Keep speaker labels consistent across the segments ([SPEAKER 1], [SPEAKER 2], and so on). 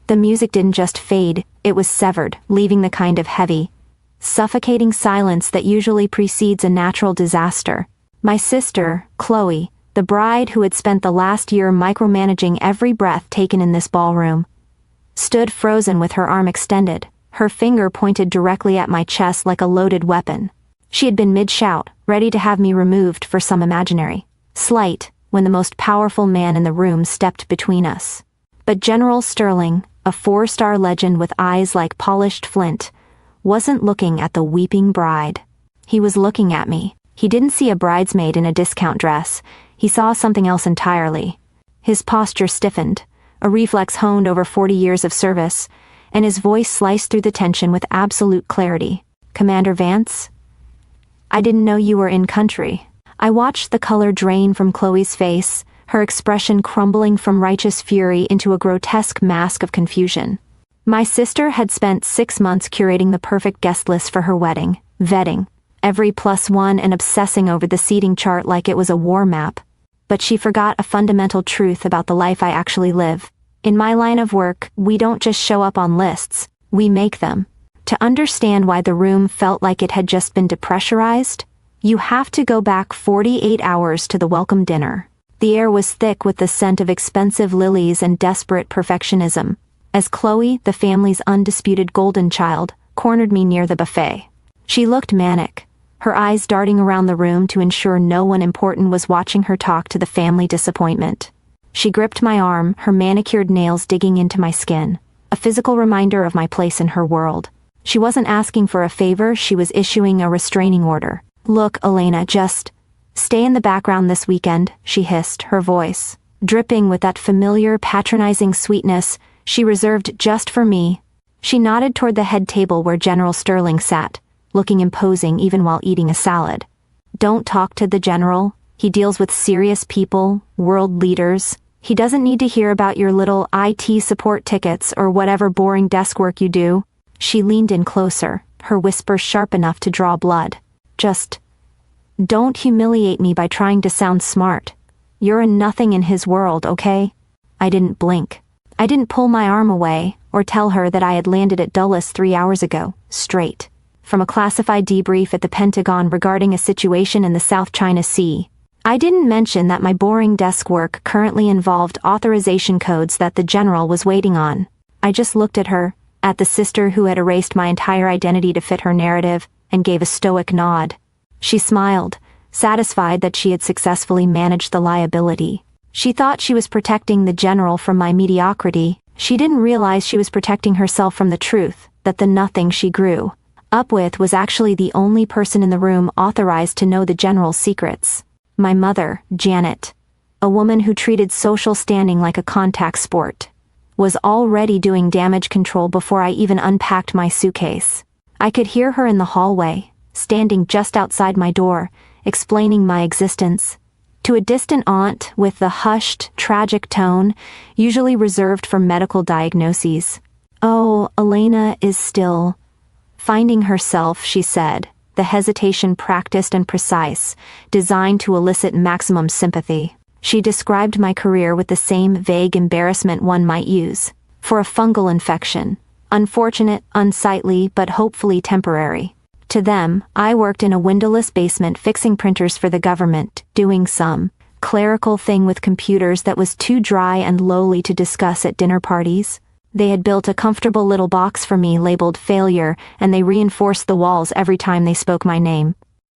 [SPEAKER 1] The music didn't just fade, it was severed, leaving the kind of heavy, suffocating silence that usually precedes a natural disaster. My sister, Chloe, the bride who had spent the last year micromanaging every breath taken in this ballroom, stood frozen with her arm extended, her finger pointed directly at my chest like a loaded weapon. She had been mid-shout, ready to have me removed for some imaginary slight, when the most powerful man in the room stepped between us. But General Sterling, a 4-star legend with eyes like polished flint, wasn't looking at the weeping bride. He was looking at me. He didn't see a bridesmaid in a discount dress. He saw something else entirely. His posture stiffened, a reflex honed over 40 years of service, and his voice sliced through the tension with absolute clarity. "Commander Vance? I didn't know you were in country." I watched the color drain from Chloe's face, her expression crumbling from righteous fury into a grotesque mask of confusion. My sister had spent 6 months curating the perfect guest list for her wedding, vetting every +1 and obsessing over the seating chart like it was a war map. But she forgot a fundamental truth about the life I actually live. In my line of work, we don't just show up on lists, we make them. To understand why the room felt like it had just been depressurized, you have to go back 48 hours to the welcome dinner. The air was thick with the scent of expensive lilies and desperate perfectionism, as Chloe, the family's undisputed golden child, cornered me near the buffet. She looked manic, her eyes darting around the room to ensure no one important was watching her talk to the family disappointment. She gripped my arm, her manicured nails digging into my skin, a physical reminder of my place in her world. She wasn't asking for a favor, she was issuing a restraining order. "Look, Elena, just stay in the background this weekend," she hissed, her voice dripping with that familiar, patronizing sweetness she reserved just for me. She nodded toward the head table where General Sterling sat, looking imposing even while eating a salad. "Don't talk to the general. He deals with serious people, world leaders. He doesn't need to hear about your little IT support tickets or whatever boring desk work you do." She leaned in closer, her whisper sharp enough to draw blood. "Just don't humiliate me by trying to sound smart. You're a nothing in his world, okay?" I didn't blink. I didn't pull my arm away, or tell her that I had landed at Dulles 3 hours ago, straight from a classified debrief at the Pentagon regarding a situation in the South China Sea. I didn't mention that my boring desk work currently involved authorization codes that the general was waiting on. I just looked at her, at the sister who had erased my entire identity to fit her narrative, and gave a stoic nod. She smiled, satisfied that she had successfully managed the liability. She thought she was protecting the general from my mediocrity. She didn't realize she was protecting herself from the truth, that the nothing she grew up with was actually the only person in the room authorized to know the general's secrets. My mother, Janet, a woman who treated social standing like a contact sport, was already doing damage control before I even unpacked my suitcase. I could hear her in the hallway, standing just outside my door, explaining my existence to a distant aunt with the hushed, tragic tone usually reserved for medical diagnoses. "Oh, Elena is still finding herself," she said, the hesitation practiced and precise, designed to elicit maximum sympathy. She described my career with the same vague embarrassment one might use for a fungal infection. Unfortunate, unsightly, but hopefully temporary. To them, I worked in a windowless basement fixing printers for the government, doing some clerical thing with computers that was too dry and lowly to discuss at dinner parties. They had built a comfortable little box for me labeled failure, and they reinforced the walls every time they spoke my name.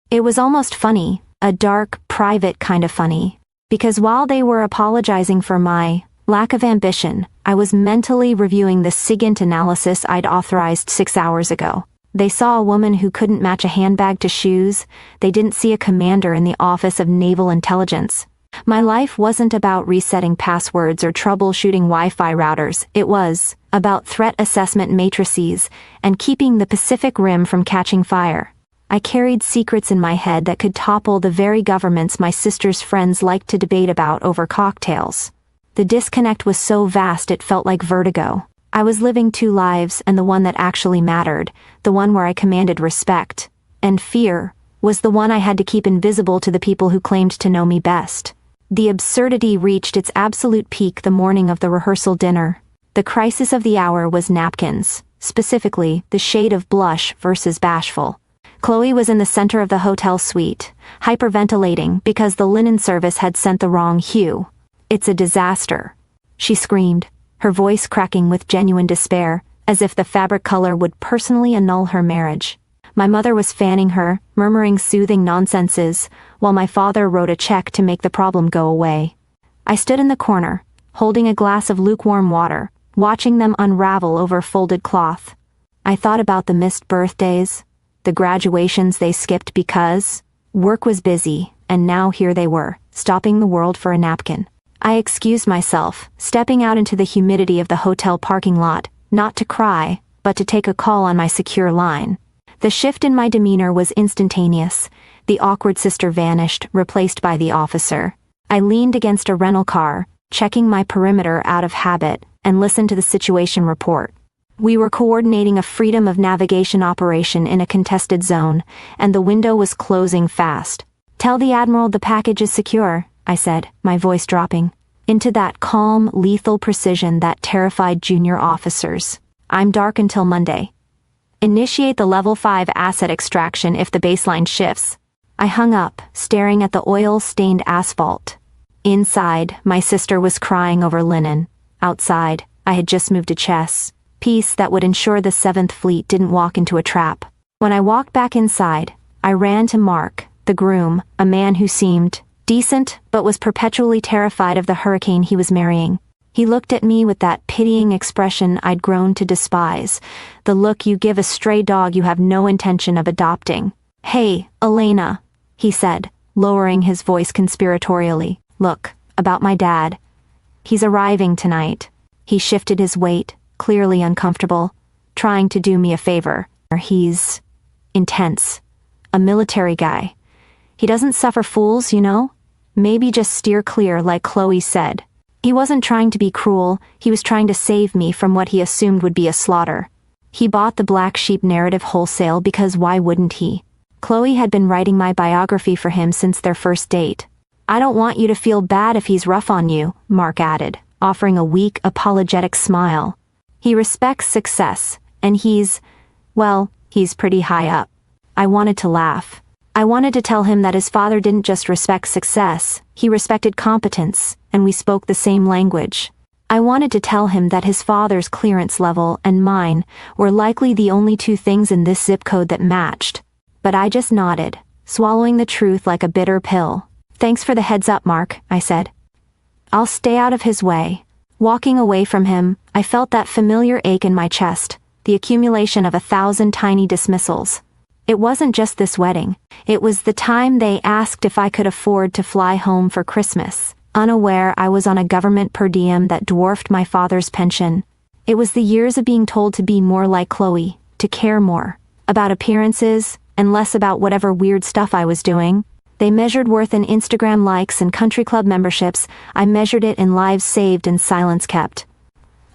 [SPEAKER 1] It was almost funny, a dark, private kind of funny, because while they were apologizing for my lack of ambition, I was mentally reviewing the SIGINT analysis I'd authorized 6 hours ago. They saw a woman who couldn't match a handbag to shoes. They didn't see a commander in the Office of Naval Intelligence. My life wasn't about resetting passwords or troubleshooting Wi-Fi routers. It was about threat assessment matrices and keeping the Pacific Rim from catching fire. I carried secrets in my head that could topple the very governments my sister's friends liked to debate about over cocktails. The disconnect was so vast it felt like vertigo. I was living 2 lives, and the one that actually mattered, the one where I commanded respect and fear, was the one I had to keep invisible to the people who claimed to know me best. The absurdity reached its absolute peak the morning of the rehearsal dinner. The crisis of the hour was napkins, specifically the shade of blush versus bashful. Chloe was in the center of the hotel suite, hyperventilating because the linen service had sent the wrong hue. "It's a disaster," she screamed, her voice cracking with genuine despair, as if the fabric color would personally annul her marriage. My mother was fanning her, murmuring soothing nonsenses, while my father wrote a check to make the problem go away. I stood in the corner, holding a glass of lukewarm water, watching them unravel over folded cloth. I thought about the missed birthdays, the graduations they skipped because work was busy, and now here they were, stopping the world for a napkin. I excused myself, stepping out into the humidity of the hotel parking lot, not to cry, but to take a call on my secure line. The shift in my demeanor was instantaneous. The awkward sister vanished, replaced by the officer. I leaned against a rental car, checking my perimeter out of habit, and listened to the situation report. We were coordinating a freedom of navigation operation in a contested zone, and the window was closing fast. "Tell the Admiral the package is secure," I said, my voice dropping into that calm, lethal precision that terrified junior officers. "I'm dark until Monday. Initiate the level 5 asset extraction if the baseline shifts." I hung up, staring at the oil-stained asphalt. Inside, my sister was crying over linen. Outside, I had just moved to chess, peace that would ensure the 7th Fleet didn't walk into a trap. When I walked back inside, I ran to Mark, the groom, a man who seemed decent but was perpetually terrified of the hurricane he was marrying. He looked at me with that pitying expression I'd grown to despise, the look you give a stray dog you have no intention of adopting. "Hey, Elena," he said, lowering his voice conspiratorially. "Look, about my dad. He's arriving tonight." He shifted his weight, clearly uncomfortable, trying to do me a favor. "He's intense. A military guy. He doesn't suffer fools, you know? Maybe just steer clear like Chloe said." He wasn't trying to be cruel, he was trying to save me from what he assumed would be a slaughter. He bought the black sheep narrative wholesale because why wouldn't he? Chloe had been writing my biography for him since their first date. "I don't want you to feel bad if he's rough on you," Mark added, offering a weak, apologetic smile. "He respects success, and he's pretty high up." I wanted to laugh. I wanted to tell him that his father didn't just respect success, he respected competence, and we spoke the same language. I wanted to tell him that his father's clearance level and mine were likely the only two things in this zip code that matched. But I just nodded, swallowing the truth like a bitter pill. "Thanks for the heads up, Mark," I said. "I'll stay out of his way." Walking away from him, I felt that familiar ache in my chest, the accumulation of 1,000 tiny dismissals. It wasn't just this wedding. It was the time they asked if I could afford to fly home for Christmas, unaware I was on a government per diem that dwarfed my father's pension. It was the years of being told to be more like Chloe, to care more about appearances, and less about whatever weird stuff I was doing. They measured worth in Instagram likes and country club memberships. I measured it in lives saved and silence kept.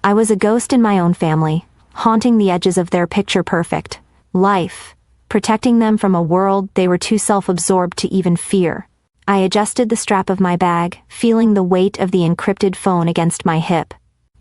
[SPEAKER 1] I was a ghost in my own family, haunting the edges of their picture-perfect life, protecting them from a world they were too self-absorbed to even fear. I adjusted the strap of my bag, feeling the weight of the encrypted phone against my hip.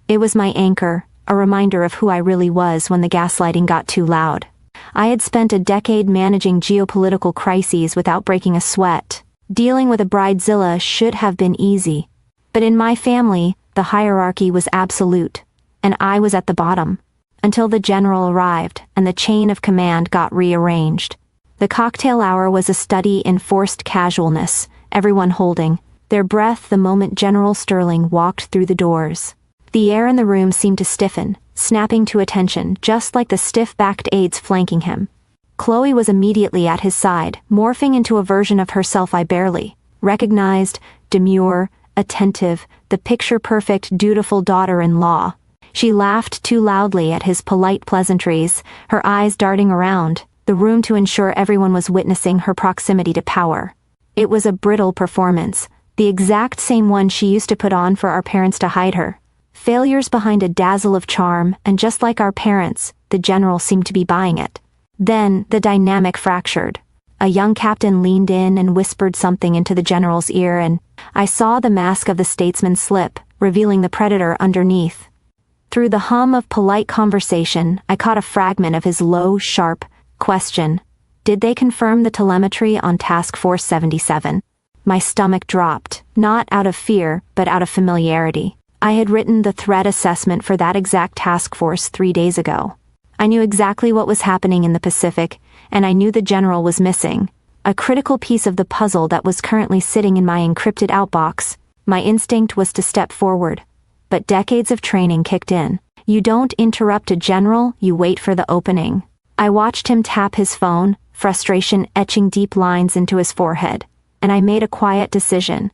[SPEAKER 1] It was my anchor, a reminder of who I really was when the gaslighting got too loud. I had spent a decade managing geopolitical crises without breaking a sweat. Dealing with a bridezilla should have been easy. But in my family, the hierarchy was absolute, and I was at the bottom. Until the general arrived, and the chain of command got rearranged. The cocktail hour was a study in forced casualness, everyone holding their breath the moment General Sterling walked through the doors. The air in the room seemed to stiffen, snapping to attention, just like the stiff-backed aides flanking him. Chloe was immediately at his side, morphing into a version of herself I barely recognized, demure, attentive, the picture-perfect, dutiful daughter-in-law. She laughed too loudly at his polite pleasantries, her eyes darting around the room to ensure everyone was witnessing her proximity to power. It was a brittle performance, the exact same one she used to put on for our parents to hide her. Failures behind a dazzle of charm, and just like our parents, the general seemed to be buying it. Then, the dynamic fractured. A young captain leaned in and whispered something into the general's ear, and I saw the mask of the statesman slip, revealing the predator underneath. Through the hum of polite conversation, I caught a fragment of his low, sharp question. Did they confirm the telemetry on Task Force 77? My stomach dropped, not out of fear, but out of familiarity. I had written the threat assessment for that exact task force 3 days ago. I knew exactly what was happening in the Pacific, and I knew the general was missing. A critical piece of the puzzle that was currently sitting in my encrypted outbox. My instinct was to step forward. But decades of training kicked in. You don't interrupt a general, you wait for the opening. I watched him tap his phone, frustration etching deep lines into his forehead, and I made a quiet decision.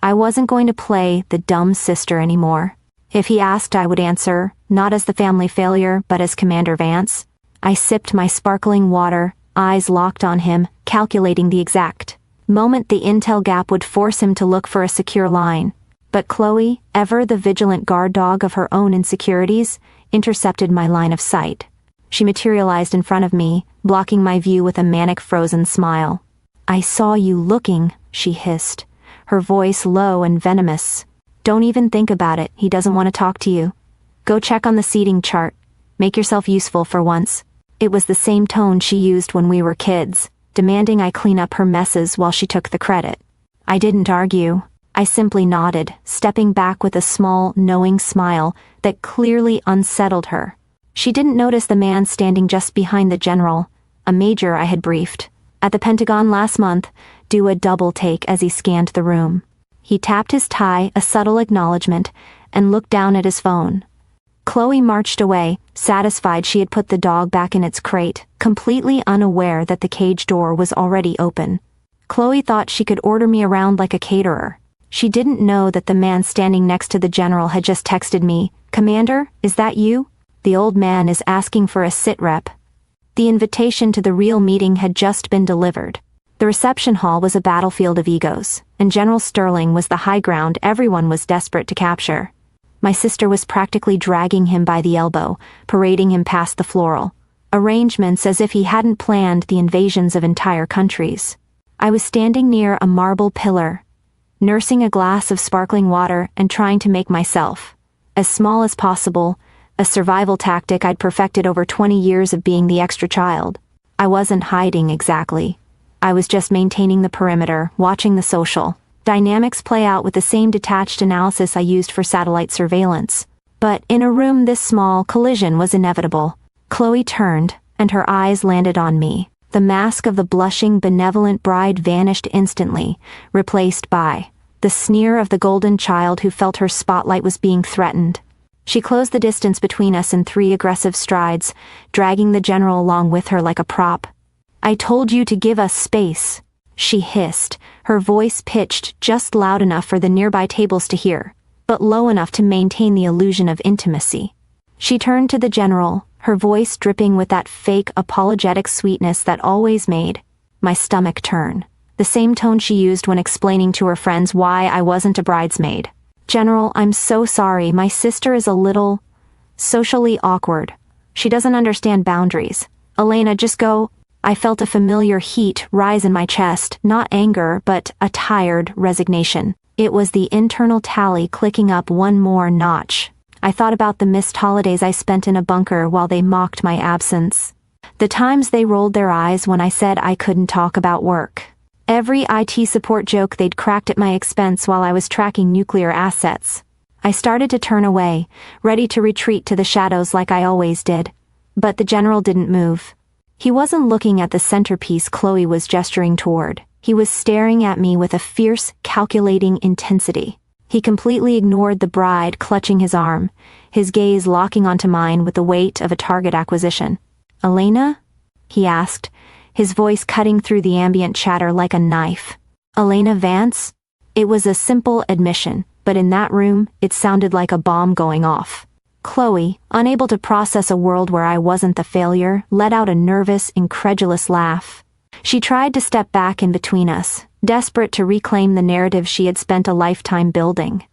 [SPEAKER 1] I wasn't going to play the dumb sister anymore. If he asked, I would answer, not as the family failure, but as Commander Vance. I sipped my sparkling water, eyes locked on him, calculating the exact moment the intel gap would force him to look for a secure line. But Chloe, ever the vigilant guard dog of her own insecurities, intercepted my line of sight. She materialized in front of me, blocking my view with a manic frozen smile. "I saw you looking," she hissed, her voice low and venomous. "Don't even think about it, he doesn't want to talk to you. Go check on the seating chart. Make yourself useful for once." It was the same tone she used when we were kids, demanding I clean up her messes while she took the credit. I didn't argue. I simply nodded, stepping back with a small, knowing smile that clearly unsettled her. She didn't notice the man standing just behind the general, a major I had briefed, at the Pentagon last month, do a double take as he scanned the room. He tapped his tie, a subtle acknowledgement, and looked down at his phone. Chloe marched away, satisfied she had put the dog back in its crate, completely unaware that the cage door was already open. Chloe thought she could order me around like a caterer. She didn't know that the man standing next to the general had just texted me, "Commander, is that you? The old man is asking for a sit rep." The invitation to the real meeting had just been delivered. The reception hall was a battlefield of egos, and General Sterling was the high ground everyone was desperate to capture. My sister was practically dragging him by the elbow, parading him past the floral arrangements as if he hadn't planned the invasions of entire countries. I was standing near a marble pillar, nursing a glass of sparkling water and trying to make myself as small as possible, a survival tactic I'd perfected over 20 years of being the extra child. I wasn't hiding exactly. I was just maintaining the perimeter, watching the social dynamics play out with the same detached analysis I used for satellite surveillance. But in a room this small, collision was inevitable. Chloe turned, and her eyes landed on me. The mask of the blushing, benevolent bride vanished instantly, replaced by the sneer of the golden child who felt her spotlight was being threatened. She closed the distance between us in 3 aggressive strides, dragging the general along with her like a prop. "I told you to give us space," she hissed, her voice pitched just loud enough for the nearby tables to hear, but low enough to maintain the illusion of intimacy. She turned to the general, her voice dripping with that fake apologetic sweetness that always made my stomach turn. The same tone she used when explaining to her friends why I wasn't a bridesmaid. "General, I'm so sorry, my sister is a little socially awkward. She doesn't understand boundaries. Elena, just go." I felt a familiar heat rise in my chest, not anger, but a tired resignation. It was the internal tally clicking up one more notch. I thought about the missed holidays I spent in a bunker while they mocked my absence. The times they rolled their eyes when I said I couldn't talk about work. Every IT support joke they'd cracked at my expense while I was tracking nuclear assets. I started to turn away, ready to retreat to the shadows like I always did. But the general didn't move. He wasn't looking at the centerpiece Chloe was gesturing toward. He was staring at me with a fierce, calculating intensity. He completely ignored the bride clutching his arm, his gaze locking onto mine with the weight of a target acquisition. "Elena?" he asked, his voice cutting through the ambient chatter like a knife. "Elena Vance?" It was a simple admission, but in that room, it sounded like a bomb going off. Chloe, unable to process a world where I wasn't the failure, let out a nervous, incredulous laugh. She tried to step back in between us, desperate to reclaim the narrative she had spent a lifetime building.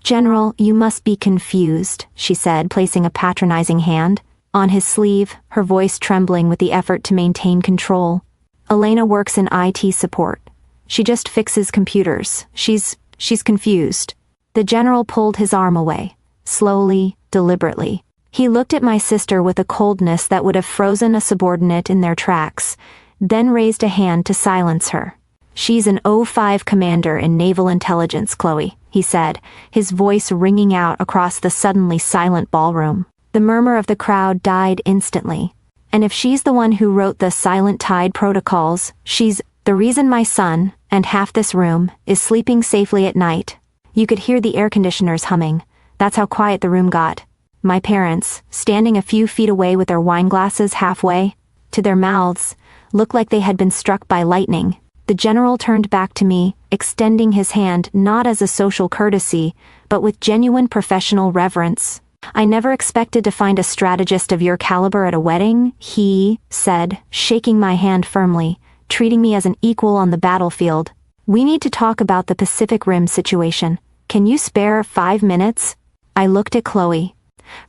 [SPEAKER 1] "General, you must be confused," she said, placing a patronizing hand on his sleeve, her voice trembling with the effort to maintain control. "Elena works in IT support. She just fixes computers. She's confused." The general pulled his arm away, slowly, deliberately. He looked at my sister with a coldness that would have frozen a subordinate in their tracks, then raised a hand to silence her. "She's an O5 commander in naval intelligence, Chloe," he said, his voice ringing out across the suddenly silent ballroom. The murmur of the crowd died instantly. "And if she's the one who wrote the Silent Tide protocols, she's the reason my son, and half this room, is sleeping safely at night." You could hear the air conditioners humming. That's how quiet the room got. My parents, standing a few feet away with their wine glasses halfway to their mouths, looked like they had been struck by lightning. The general turned back to me, extending his hand not as a social courtesy, but with genuine professional reverence. "I never expected to find a strategist of your caliber at a wedding," he said, shaking my hand firmly, treating me as an equal on the battlefield. "We need to talk about the Pacific Rim situation. Can you spare 5 minutes? I looked at Chloe.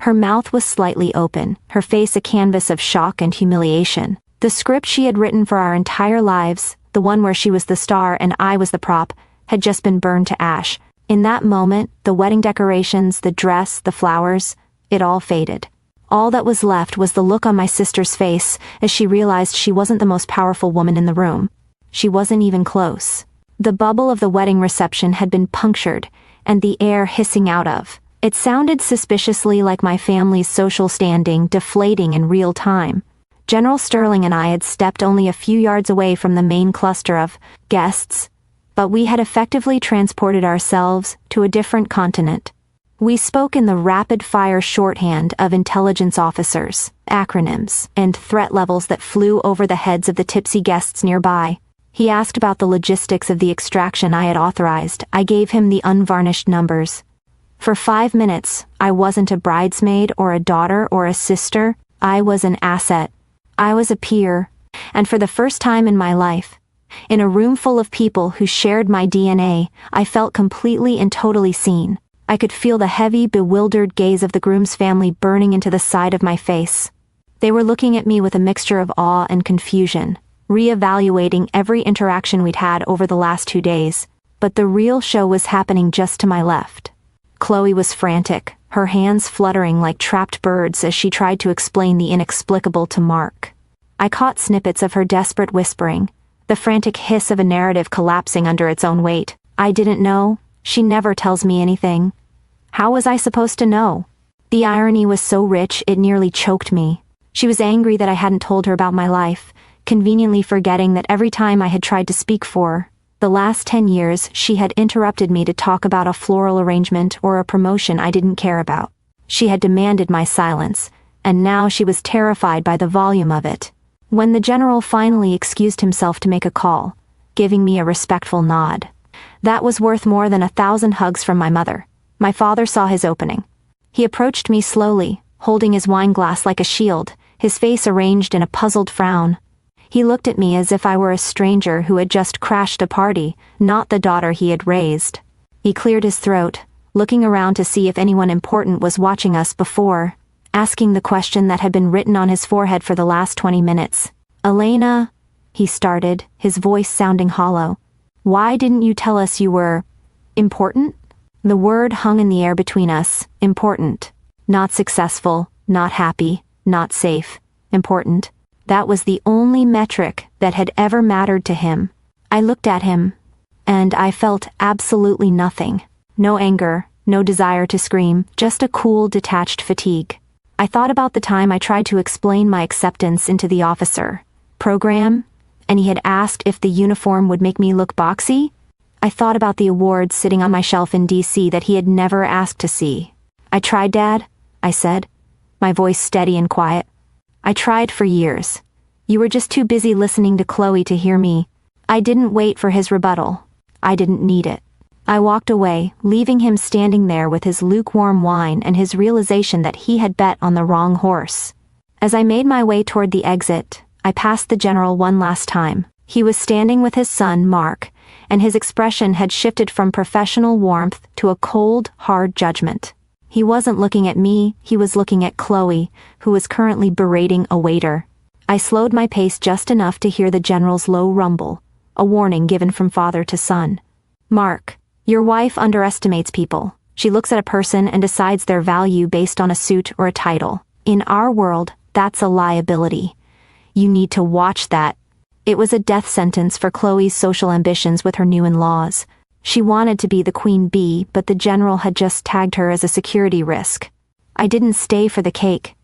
[SPEAKER 1] Her mouth was slightly open, her face a canvas of shock and humiliation. The script she had written for our entire lives, the one where she was the star and I was the prop, had just been burned to ash. In that moment, the wedding decorations, the dress, the flowers, it all faded. All that was left was the look on my sister's face as she realized she wasn't the most powerful woman in the room. She wasn't even close. The bubble of the wedding reception had been punctured, and the air hissing out of. It sounded suspiciously like my family's social standing deflating in real time. General Sterling and I had stepped only a few yards away from the main cluster of guests, but we had effectively transported ourselves to a different continent. We spoke in the rapid-fire shorthand of intelligence officers, acronyms, and threat levels that flew over the heads of the tipsy guests nearby. He asked about the logistics of the extraction I had authorized. I gave him the unvarnished numbers. For 5 minutes, I wasn't a bridesmaid or a daughter or a sister. I was an asset. I was a peer. And for the first time in my life, in a room full of people who shared my DNA, I felt completely and totally seen. I could feel the heavy, bewildered gaze of the groom's family burning into the side of my face. They were looking at me with a mixture of awe and confusion, reevaluating every interaction we'd had over the last 2 days. But the real show was happening just to my left. Chloe was frantic, her hands fluttering like trapped birds as she tried to explain the inexplicable to Mark. I caught snippets of her desperate whispering, the frantic hiss of a narrative collapsing under its own weight. "I didn't know. She never tells me anything." How was I supposed to know? The irony was so rich it nearly choked me. She was angry that I hadn't told her about my life, conveniently forgetting that every time I had tried to speak for the last 10 years, she had interrupted me to talk about a floral arrangement or a promotion I didn't care about. She had demanded my silence, and now she was terrified by the volume of it. When the general finally excused himself to make a call, giving me a respectful nod, that was worth more than 1,000 hugs from my mother. My father saw his opening. He approached me slowly, holding his wine glass like a shield, his face arranged in a puzzled frown. He looked at me as if I were a stranger who had just crashed a party, not the daughter he had raised. He cleared his throat, looking around to see if anyone important was watching us before asking the question that had been written on his forehead for the last 20 minutes. "Elena," he started, his voice sounding hollow. "Why didn't you tell us you were important?" The word hung in the air between us. Important. Not successful, not happy, not safe. Important. That was the only metric that had ever mattered to him. I looked at him, and I felt absolutely nothing. No anger, no desire to scream, just a cool, detached fatigue. I thought about the time I tried to explain my acceptance into the officer program, and he had asked if the uniform would make me look boxy. I thought about the awards sitting on my shelf in DC that he had never asked to see. "I tried, Dad," I said, my voice steady and quiet. "I tried for years. You were just too busy listening to Chloe to hear me." I didn't wait for his rebuttal. I didn't need it. I walked away, leaving him standing there with his lukewarm wine and his realization that he had bet on the wrong horse. As I made my way toward the exit, I passed the general one last time. He was standing with his son, Mark, and his expression had shifted from professional warmth to a cold, hard judgment. He wasn't looking at me, he was looking at Chloe, who was currently berating a waiter. I slowed my pace just enough to hear the general's low rumble, a warning given from father to son. "Mark, your wife underestimates people. She looks at a person and decides their value based on a suit or a title. In our world, that's a liability. You need to watch that. It was a death sentence for Chloe's social ambitions with her new in-laws. She wanted to be the queen bee, but the general had just tagged her as a security risk. I didn't stay for the cake.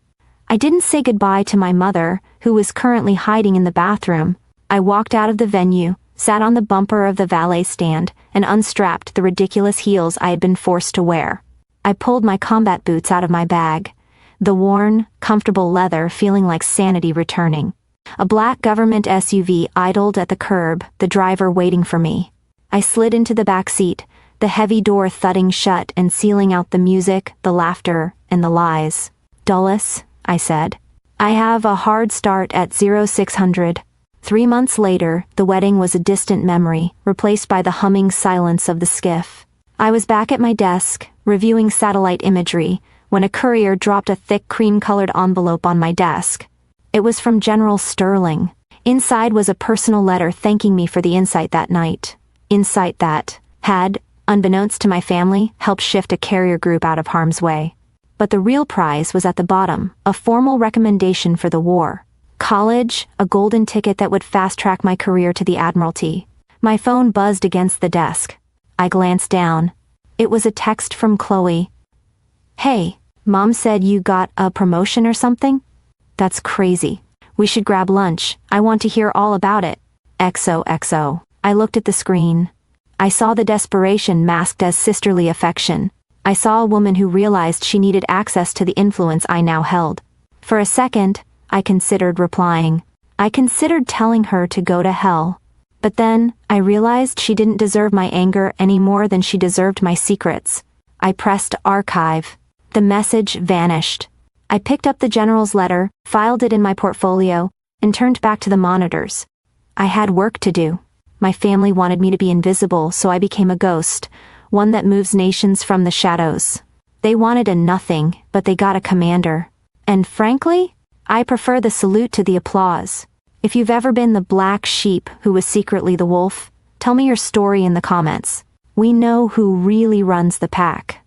[SPEAKER 1] I didn't say goodbye to my mother, who was currently hiding in the bathroom. I walked out of the venue, sat on the bumper of the valet stand, and unstrapped the ridiculous heels I had been forced to wear. I pulled my combat boots out of my bag, the worn, comfortable leather feeling like sanity returning. A black government SUV idled at the curb, the driver waiting for me. I slid into the back seat, the heavy door thudding shut and sealing out the music, the laughter, and the lies. "Dulles," I said. "I have a hard start at 0600. 3 months later, the wedding was a distant memory, replaced by the humming silence of the skiff. I was back at my desk, reviewing satellite imagery, when a courier dropped a thick cream-colored envelope on my desk. It was from General Sterling. Inside was a personal letter thanking me for the insight that night. Insight that had, unbeknownst to my family, helped shift a carrier group out of harm's way. But the real prize was at the bottom, a formal recommendation for the war. College, a golden ticket that would fast-track my career to the Admiralty. My phone buzzed against the desk. I glanced down. It was a text from Chloe. "Hey, Mom said you got a promotion or something? That's crazy. We should grab lunch. I want to hear all about it. XOXO. I looked at the screen. I saw the desperation masked as sisterly affection. I saw a woman who realized she needed access to the influence I now held. For a second, I considered replying. I considered telling her to go to hell. But then, I realized she didn't deserve my anger any more than she deserved my secrets. I pressed archive. The message vanished. I picked up the general's letter, filed it in my portfolio, and turned back to the monitors. I had work to do. My family wanted me to be invisible, so I became a ghost, one that moves nations from the shadows. They wanted a nothing, but they got a commander. And frankly, I prefer the salute to the applause. If you've ever been the black sheep who was secretly the wolf, tell me your story in the comments. We know who really runs the pack.